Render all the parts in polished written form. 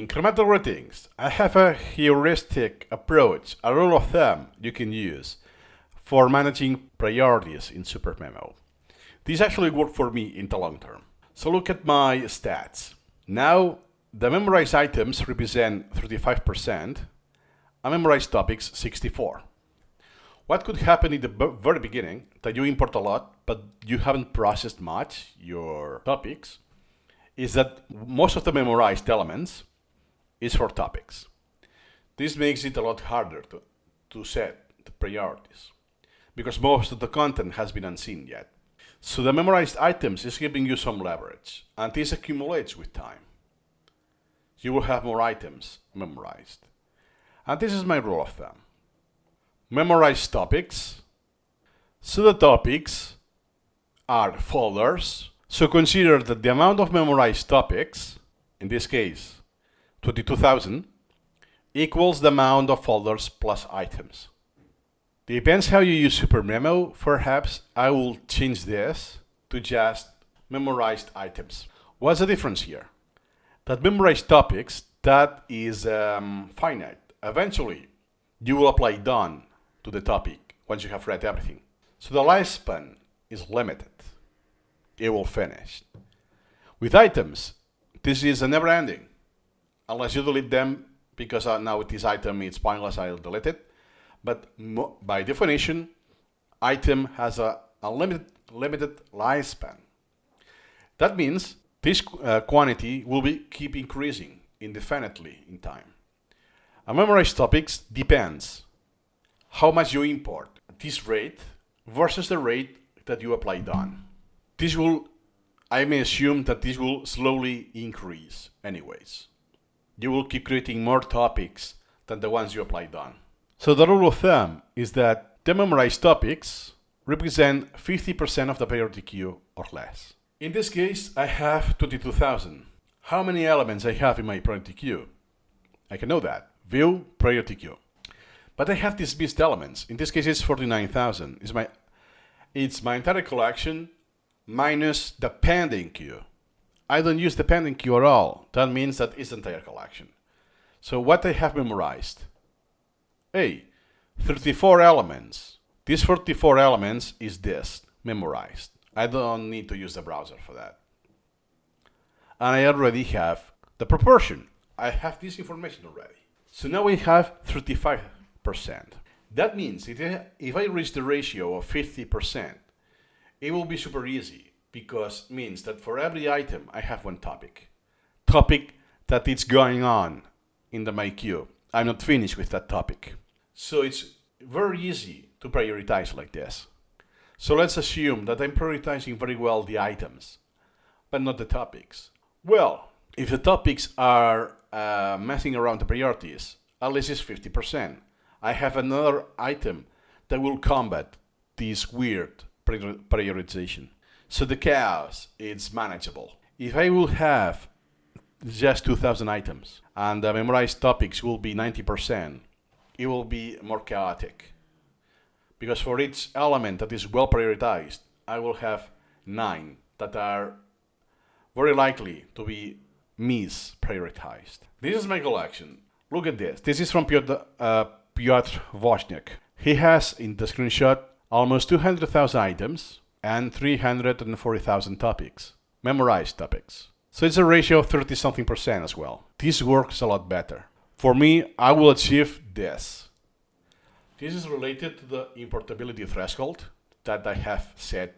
Incremental ratings. I have a heuristic approach, a rule of thumb you can use for managing priorities in Supermemo. This actually worked for me in the long term. So look at my stats. Now, the memorized items represent 35%, unmemorized topics 64%. What could happen in the very beginning, that you import a lot, but you haven't processed much, your topics, is that most of the memorized elements is for topics. This makes it a lot harder to set the priorities, because most of the content has been unseen yet. So the memorized items is giving you some leverage, and this accumulates with time. You will have more items memorized. And this is my rule of thumb. Memorize topics. So the topics are folders. So consider that the amount of memorized topics, in this case 22,000, equals the amount of folders plus items. Depends how you use Supermemo. Perhaps I will change this to just memorized items. What's the difference here? That memorized topics, that is finite. Eventually, you will apply done to the topic once you have read everything. So the lifespan is limited. It will finish. With items, this is a never ending. Unless you delete them, because now with this item it's pointless, I'll delete it. But by definition, item has a limited lifespan. That means this quantity will keep increasing indefinitely in time. A memorized topics depends how much you import, this rate versus the rate that you apply done. I may assume that this will slowly increase anyways. You will keep creating more topics than the ones you apply done. So the rule of thumb is that the memorized topics represent 50% of the priority queue or less. In this case, I have 22,000. How many elements I have in my priority queue? I can know that. View priority queue. But I have these missed elements. In this case, it's 49,000. It's my entire collection minus the pending queue. I don't use the pending queue at all. That means that it's the entire collection. So what I have memorized? 34 elements. These 44 elements is this, memorized. I don't need to use the browser for that. And I already have the proportion. I have this information already. So now we have 35%. That means if I reach the ratio of 50%, it will be super easy, because it means that for every item I have one topic that is going on in my queue. I'm not finished with that topic. So it's very easy to prioritize like this. So let's assume that I'm prioritizing very well the items, but not the topics. Well, if the topics are messing around the priorities, at least it's 50%. I have another item that will combat this weird prioritization. So the chaos is manageable. If I will have just 2,000 items and the memorized topics will be 90%, it will be more chaotic. Because for each element that is well prioritized, I will have 9 that are very likely to be misprioritized. This is my collection. Look at this. This is from Piotr Wozniak. He has in the screenshot almost 200,000 items and 340,000 topics, memorized topics. So it's a ratio of 30-something% as well. This works a lot better. For me, I will achieve this. This is related to the importability threshold that I have set.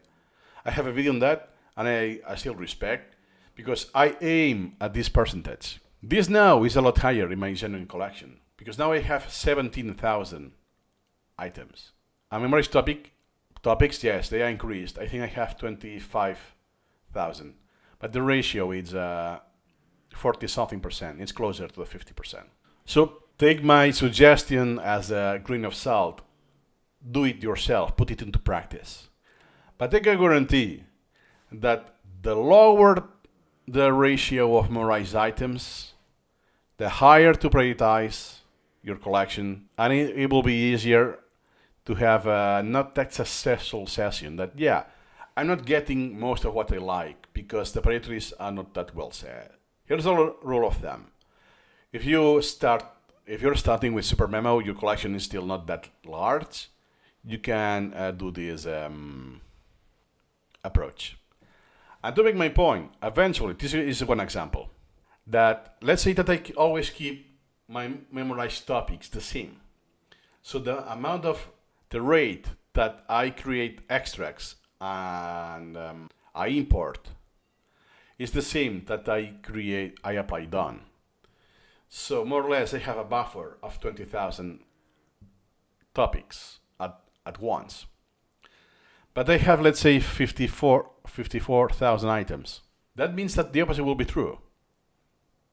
I have a video on that, and I still respect, because I aim at this percentage. This now is a lot higher in my genuine collection, because now I have 17,000 items. And memorized topics, yes, they are increased. I think I have 25,000. But the ratio is 40-something%. It's closer to the 50%. So take my suggestion as a grain of salt. Do it yourself. Put it into practice. But I can guarantee that the lower the ratio of memorized items, the higher to prioritize your collection, and it will be easier to have a not that successful session that, yeah, I'm not getting most of what I like because the priorities are not that well set. Here's a rule of thumb. If you're starting with Supermemo, your collection is still not that large, you can do this approach. And to make my point, eventually, this is one example, that let's say that I always keep my memorized topics the same. So the rate that I create extracts and I import is the same that I apply done. So more or less I have a buffer of 20,000 topics at once. But I have, let's say, 54,000 items. That means that the opposite will be true.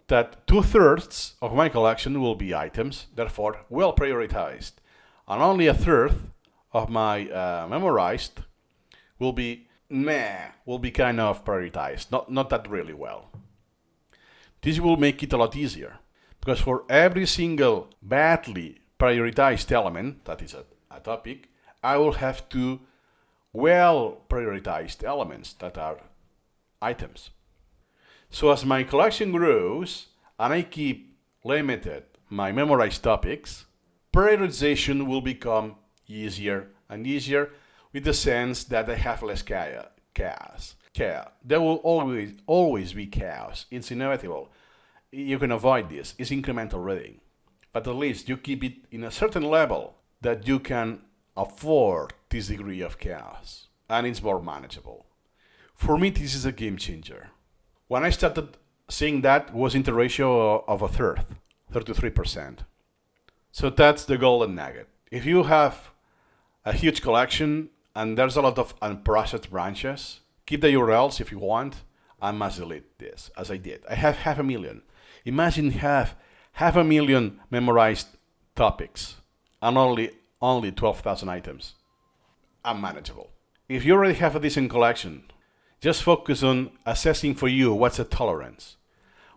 That 2/3 of my collection will be items, therefore well prioritized. And only 1/3 of my memorized will be kind of prioritized, not that really well. This will make it a lot easier, because for every single badly prioritized element, that is a topic, I will have two well prioritized elements that are items. So as my collection grows and I keep limited my memorized topics, prioritization will become easier and easier, with the sense that I have less chaos. There will always be chaos. It's inevitable. You can avoid this. It's incremental reading. But at least you keep it in a certain level that you can afford this degree of chaos. And it's more manageable. For me, this is a game changer. When I started seeing that, was in the ratio of 1/3, 33%. So that's the golden nugget. If you have a huge collection and there's a lot of unprocessed branches, keep the URLs if you want, and must delete this, as I did. I have 500,000. Imagine half a million memorized topics and only 12,000 items. Unmanageable. If you already have a decent collection, just focus on assessing for you what's the tolerance,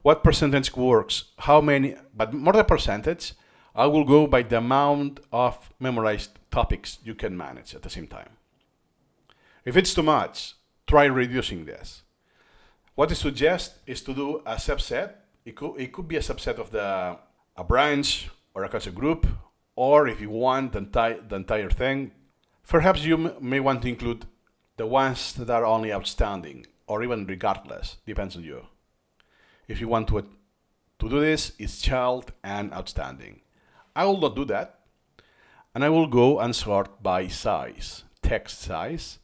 what percentage works, how many, but more than percentage, I will go by the amount of memorized topics you can manage at the same time. If it's too much, try reducing this. What I suggest is to do a subset. It could be a subset of a branch or a concept group, or if you want the entire thing, perhaps you may want to include the ones that are only outstanding, or even regardless, depends on you. If you want to do this, it's child and outstanding. I will not do that, and I will go and sort by size, text size.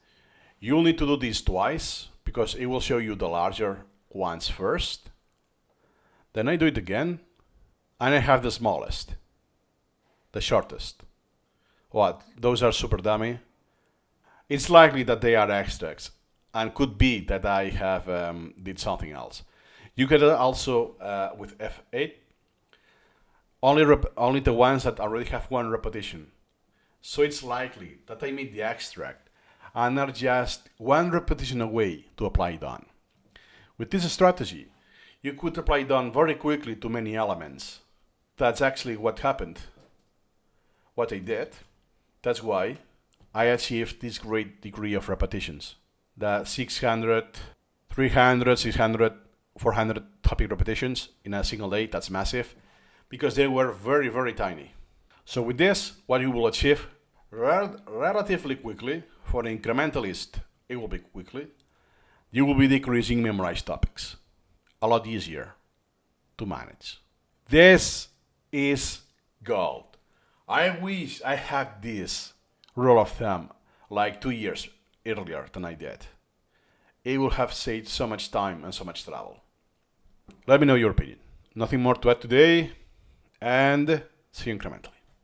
You'll need to do this twice, because it will show you the larger ones first. Then I do it again, and I have the smallest, the shortest. What? Those are super dummy? It's likely that they are extracts, and could be that I have did something else. You can also, with F8, only the ones that already have one repetition. So it's likely that I made the extract and are just one repetition away to apply done. With this strategy, you could apply done very quickly to many elements. That's actually what happened, what I did. That's why I achieved this great degree of repetitions. The 600, 300, 600, 400 topic repetitions in a single day, that's massive, because they were very, very tiny. So with this, what you will achieve relatively quickly, for the incrementalist, it will be quickly, you will be decreasing memorized topics. A lot easier to manage. This is gold. I wish I had this rule of thumb like 2 years earlier than I did. It would have saved so much time and so much travel. Let me know your opinion. Nothing more to add today, and see you incrementally.